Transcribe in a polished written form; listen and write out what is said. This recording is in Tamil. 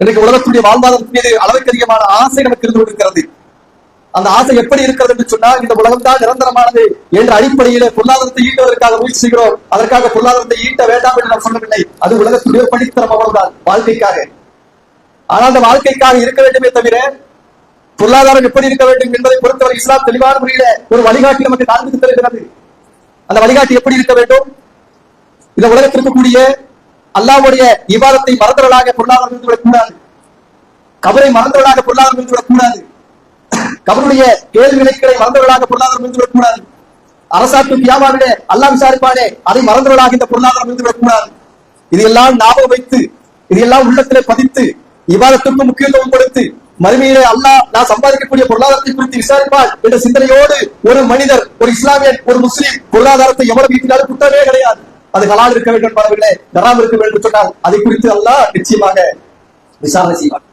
இன்றைக்கு உலகத்துடைய வாழ்வாதாரத்தின் மீது அளவுக்கு அதிகமான ஆசை நமக்கு இருந்து கொண்டிருக்கிறது. அந்த ஆசை எப்படி இருக்கிறது என்று சொன்னால், இந்த உலகம் தான் நிரந்தரமானது என்ற அடிப்படையிலே பொருளாதாரத்தை ஈட்டுவதற்காக முயற்சி செய்கிறோம். அதற்காக பொருளாதாரத்தை ஈட்ட வேண்டாம் என்று நாம் சொல்லவில்லை. அது உலகத்துடைய படித்தரம் அவ்வளவுதான், வாழ்க்கைக்காக. ஆனால் அந்த வாழ்க்கைக்காக இருக்க வேண்டுமே தவிர பொருளாதாரம் எப்படி இருக்க வேண்டும் என்பதை பொறுத்தவரை இஸ்லாம் தெளிவான முறையில ஒரு வழிகாட்டி நமக்கு காண்பித்து தருகிறது. அந்த வழிகாட்டி எப்படி இருக்க வேண்டும்? இந்த உலகத்தில் இருக்கக்கூடிய அல்லாஹ்வுடைய இபாதத்தை மறந்தவர்களாக பொருளாதாரம் இருந்து விடக்கூடாது. கபரை மறந்தவர்களாக பொருளாதாரம் இருந்து விடக்கூடாது. கபருடைய கேள்வி வினைகளை மறந்தவர்களாக பொருளாதாரம் இருந்து விடக்கூடாது. அரசாட்சி வியாபாரிலே அல்லாஹ் விசாரிப்பானே, அதை மறந்தவர்களாக இந்த பொருளாதாரம் இருந்து விடக்கூடாது. இதையெல்லாம் ஞாபகம் வைத்து, இதையெல்லாம் உள்ளத்திலே பதித்து, இபாதத்துக்கு முக்கியத்துவம் கொடுத்து, மறுமையிலே அல்லாஹ் நான் சம்பாதிக்கக்கூடிய பொருளாதாரத்தை குறித்து விசாரிப்பார் என்ற சிந்தனையோடு ஒரு மனிதர், ஒரு இஸ்லாமியன், ஒரு முஸ்லிம் பொருளாதாரத்தை எவ்வளவு வீட்டினாலும் குற்றமே கிடையாது. அது ஹலால் இருக்க வேண்டும், பரவாயில்லை, தராம் இருக்க வேண்டும் சொன்னால் அதை குறித்து அல்லாஹ் நிச்சயமாக விசாரணை செய்வார்.